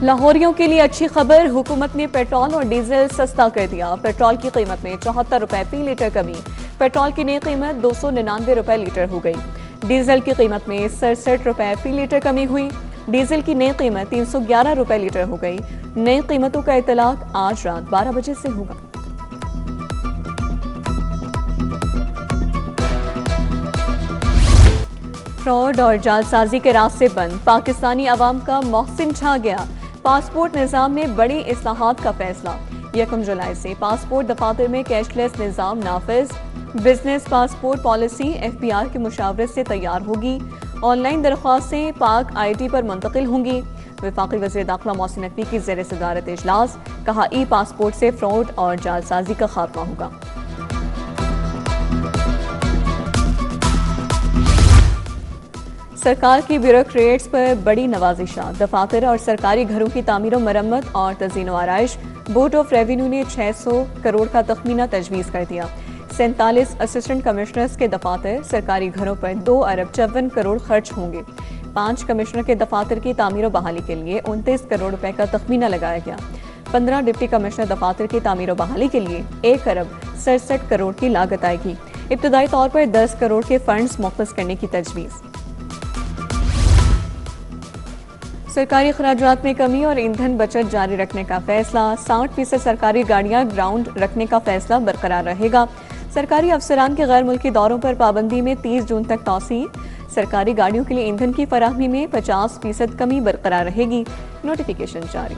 लाहौरियों के लिए अच्छी खबर, हुकूमत ने पेट्रोल और डीजल सस्ता कर दिया। पेट्रोल की कीमत में 74 रुपए फी लीटर कमी। पेट्रोल की नई कीमत 299 रुपए लीटर हो गई। डीजल की कीमत में 67 रुपए फी लीटर कमी हुई। डीजल की नई कीमत 311 रुपए लीटर हो गई। नई कीमतों का इतलाक आज रात 12 बजे से होगा। फ्रॉड और जालसाजी के रास्ते बंद, पाकिस्तानी अवाम का मोहसिन छा गया। पासपोर्ट निज़ाम में बड़ी इस्लाहात का फैसला। 1 जुलाई से पासपोर्ट दफातर में कैशलेस निज़ाम नाफिज। बिजनेस पासपोर्ट पॉलिसी FBR के मुशावरत से तैयार होगी। ऑनलाइन दरख्वास्तें पाक IT पर मुंतकिल होंगी। वफाकी वज़ीर दाखिला मोहसिन नकवी की ज़ेर सदारत इजलास, कहा पासपोर्ट से फ्रॉड और जालसाजी का खात्मा होगा। सरकार की ब्यूरोक्रेट्स पर बड़ी नवाजिशा। दफातर और सरकारी घरों की तामीर मरम्मत और तज़ीन व आराइश। बोर्ड ऑफ रेवेन्यू ने 600 करोड़ का तखमीना तजवीज़ कर दिया। 47 असिस्टेंट कमिश्नर्स के दफातर सरकारी घरों पर 2 अरब 54 करोड़ खर्च होंगे। 5 कमिश्नर के दफातर की तामीर बहाली के लिए 29 करोड़ रुपए का तखमीना लगाया गया। 15 डिप्टी कमिश्नर दफातर की तामीर बहाली के लिए 1 अरब 67 करोड़ की लागत आएगी। इब्तदाई तौर पर 10 करोड़ के फंड्स मुख्तस करने की तजवीज़। सरकारी खराजात में कमी और ईंधन बचत जारी रखने का फैसला। 60% सरकारी गाड़ियां ग्राउंड रखने का फैसला बरकरार रहेगा। सरकारी अफसरान के गैर मुल्की दौरों पर पाबंदी में 30 जून तक तौसीह। सरकारी गाड़ियों के लिए ईंधन की फराहमी में 50% कमी बरकरार रहेगी। नोटिफिकेशन जारी।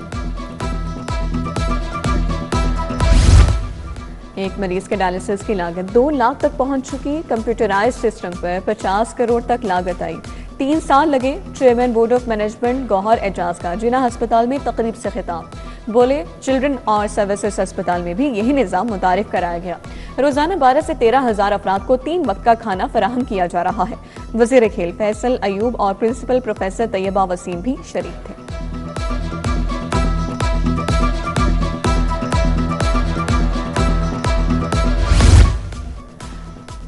एक मरीज के डायलिसिस की लागत 2 लाख तक पहुंच चुकी। कंप्यूटराइज्ड सिस्टम पर 50 करोड़ तक लागत आई। 3 साल लगे। Chairman board of management Gohar Ejaz का जिला अस्पताल में तकरीब से खिताब। बोले चिल्ड्रन और सर्विसेज अस्पताल में भी यही निज़ाम मुतारिफ कराया गया। रोजाना 12 से 13 हजार अफराद को 3 वक्त का खाना फराहम किया जा रहा है। वजीर खेल फैसल अयूब और प्रिंसिपल प्रोफेसर तैयबा वसीम भी शरीक थे।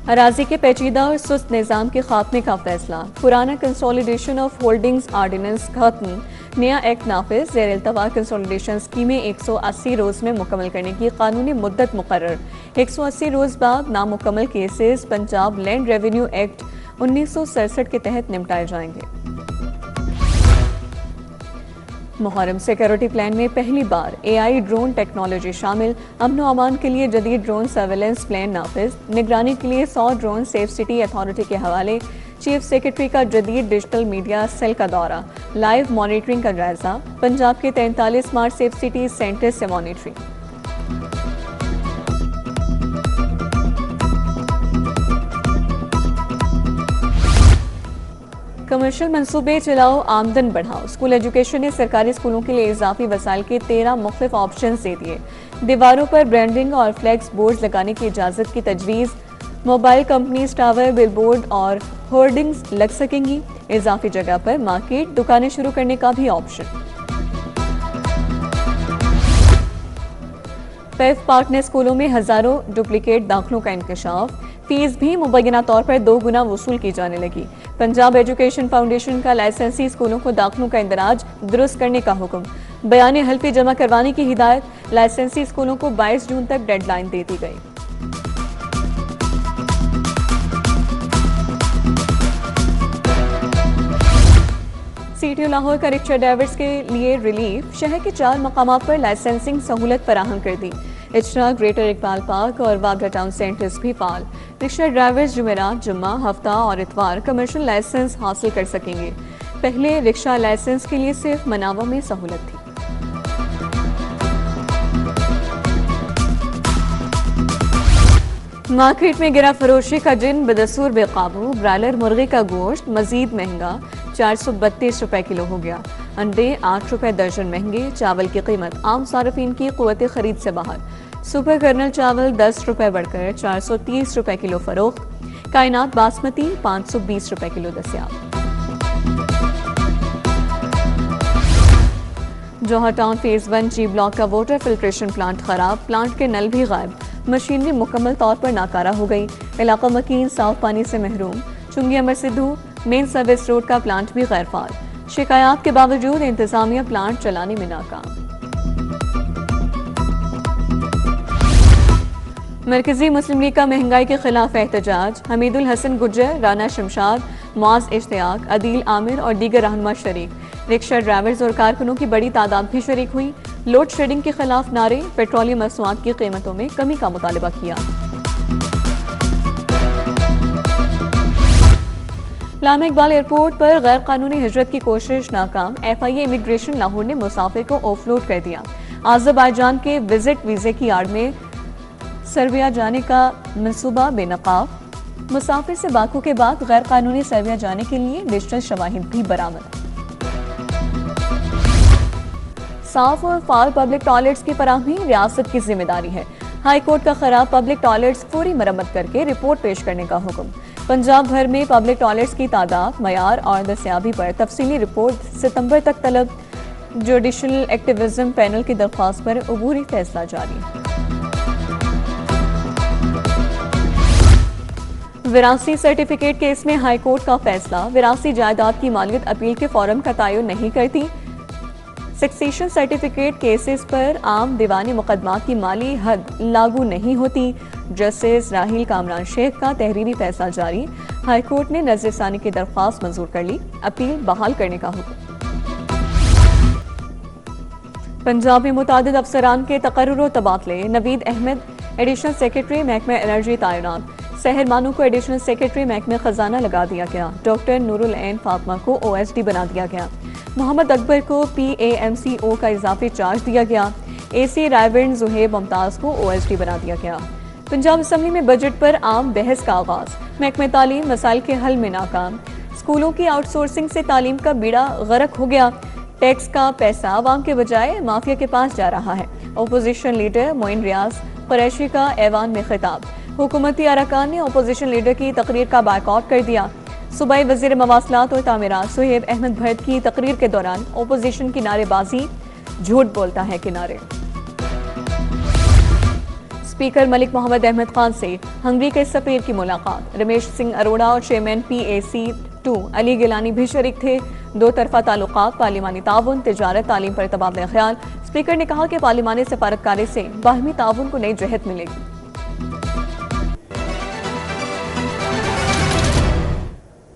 अराजी के पेचीदा और सुस्त निज़ाम के खात्मे का फैसला। पुराना कंसोलिडेशन ऑफ होल्डिंग्स आर्डिनेंस खत्म। नया एक्ट नाफिज। ज़ेर इल्तवा कंसोलिडेशन स्कीमें 180 रोज़ में मुकम्मल करने की कानूनी मुद्दत मुकर्रर। 180 रोज़ बाद नामुकम्मल cases Punjab land revenue act 1967 के तहत निपटाए जाएंगे। मुहर्रम सिक्योरिटी प्लान में पहली बार AI ड्रोन टेक्नोलॉजी शामिल। अमन व अमान के लिए जदीद ड्रोन सर्वेलेंस प्लान नाफिज। निगरानी के लिए 100 ड्रोन सेफ सिटी अथॉरिटी के हवाले। चीफ सेक्रेटरी का जदीद डिजिटल मीडिया सेल का दौरा। लाइव मॉनिटरिंग का जायजा। पंजाब के 43 स्मार्ट सेफ सिटी सेंटर से मॉनिटरिंग। कमर्शियल मंसूबे चलाओ, आमदन बढ़ाओ। स्कूल एजुकेशन ने सरकारी स्कूलों के लिए इजाफी वसाइल के 13 मुख्तलिफ ऑप्शन दे दिए। दीवारों पर ब्रांडिंग और फ्लैक्स बोर्ड लगाने की इजाजत की तजवीज़। मोबाइल कंपनीज टावर, बिलबोर्ड और होर्डिंग्स लग सकेंगी। इजाफी जगह पर मार्केट, दुकानें शुरू करने का भी ऑप्शन। पैफ पार्टनर स्कूलों में हजारों डुप्लीकेट दाखिलों का इंकशाफ। फीस भी मुबैना तौर पर 2 गुना वसूल की जाने लगी। पंजाब एजुकेशन फाउंडेशन का लाइसेंसी स्कूलों को दाखिलों का इंदराज दुरुस्त करने का हुक्म। बयान हल्फी जमा करवाने की हिदायत। लाइसेंसी स्कूलों को 22 जून तक डेडलाइन दे दी गई। CTO लाहौर का रिक्शा ड्राइवर्स के लिए रिलीफ। शहर के 4 मकामात पर लाइसेंसिंग सहूलत फराहम कर दी। इचरा, ग्रेटर इकबाल पार्क और वाघा टाउन सेंटर्स भी फाल। रिक्शा ड्राइवर्स जुमेरात, जुम्मा, हफ्ता और इतवार कमर्शियल लाइसेंस हासिल कर सकेंगे। पहले रिक्शा लाइसेंस के लिए सिर्फ मनावा में सहूलत थी। मार्केट में गिरा फरोशी का जिन बदसूर बेकाबू। ब्रायलर मुर्गी का गोश्त मजीद महंगा, 432 रुपए किलो हो गया। अंडे 8 रुपए दर्जन महंगे। चावल की कीमत आम सार्फिन की कुव्वत खरीद से बाहर। सुपर कर्नल चावल 10 रुपए बढ़कर 430 रुपए किलो फरोख्त। कायनात बासमती 520 रुपए किलो दस्याब। जौहर टाउन फेज 1 G ब्लॉक का वाटर फिल्ट्रेशन प्लांट खराब। प्लांट के नल भी गायब। मशीनरी मुकम्मल तौर पर नाकारा हो गई। इलाका मकीन साफ पानी से महरूम। चुंगी अमर सिद्धू मेन सर्विस रोड का प्लांट भी गैर फाल। शिकायत के बावजूद इंतजामिया प्लांट चलाने में नाकाम। मरकजी मुस्लिम लीग का महंगाई के खिलाफ एहतजाज। हमीदुल हसन गुज्जर, राना शमशाद, मुआज इश्तियाक, अदील आमिर और दीगर रहनुमा शरीक। रिक्शा ड्राइवर्स और कारकुनों की बड़ी तादाद भी शरीक हुई। लोड शेडिंग के खिलाफ नारे, पेट्रोलियम मसनूआत की कीमतों में कमी का मुतालबा किया। लामा इकबाल एयरपोर्ट पर गैर कानूनी हिजरत की कोशिश नाकाम। FIA इमिग्रेशन लाहौर ने मुसाफिर को ऑफलोड कर दिया। आज़रबाईजान के विजिट वीजे की आड़ में सर्बिया जाने का मंसूबा बेनकाब। मुसाफिर से बाकू के बाद गैर कानूनी सर्बिया जाने के लिए डिजिटल शवाहिद भी बरामद। साफ और फाल पब्लिक टॉयलेट्स की फराहमी रियासत की जिम्मेदारी है। हाई कोर्ट का खराब पब्लिक टॉयलेट्स पूरी मरम्मत करके रिपोर्ट पेश करने का हुक्म। पंजाब भर में पब्लिक टॉयलेट्स की तादाद, मयार और दस्याबी पर तफसीली रिपोर्ट सितंबर तक तलब। जुडिशल एक्टिविज्म पैनल की दरख्वास्त पर अबूरी फैसला जारी। विरासती सर्टिफिकेट केस में हाई कोर्ट का फैसला। विरासती जायदाद की मालियत अपील के फॉर्म का तयन नहीं करती। सक्सेशन सर्टिफिकेट केसेस पर आम दीवानी मुकदमात की माली हद लागू नहीं होती। जस्टिस राहील कामरान शेख का तहरीरी फैसला जारी। हाई कोर्ट ने नजरसानी की दरख्वास्त मंजूर कर ली। अपील बहाल करने का हुक्म। पंजाब में मुतादिद अफसरान के तकर्रुर व तबादले। नवीद अहमद एडिशनल सेक्रेटरी महकमा एनर्जी तैनात। सहर मानू को एडिशनल सेक्रेटरी महकमा खजाना लगा दिया गया। डॉक्टर नूरुल ऐन फातिमा को OSD बना दिया गया। मोहम्मद अकबर को PAMCO का इजाफी चार्ज दिया गया। AC रायविंड जुहेब मुमताज को OSD बना दिया गया। पंजाब असम्बली में बजट पर आम बहस का आगाज। महकमा तालीम मसाइल के हल में नाकाम। स्कूलों की आउटसोर्सिंग से तालीम का बीड़ा गर्क हो गया। टैक्स का पैसा आवाम के बजाय माफिया के पास जा रहा है। अपोजिशन लीडर मोइन रियाज कुरैशी का ऐवान में खिताब। हुकूमती अरकान ने अपोजिशन लीडर की तकरीर का बायकॉट कर दिया। सूबाई वजीर मवासलात और तामीरात सुहेब अहमद भट्ट की तकरीर के दौरान अपोजिशन की नारेबाजी। झूठ बोलता है किनारे। स्पीकर मलिक मोहम्मद अहमद खान से हंगरी के सफीर की मुलाकात। रमेश सिंह अरोड़ा और चेयरमैन PAC2 अली गिलानी भी शरीक थे। दो तरफा ताल्लुकात, पार्लिमानी ताउन, तिजारत, तालीम पर तबादला ख्याल। स्पीकर ने कहा कि पार्लिमानी सफारतकारी से बाहमी ताउन को नई जहत मिलेगी।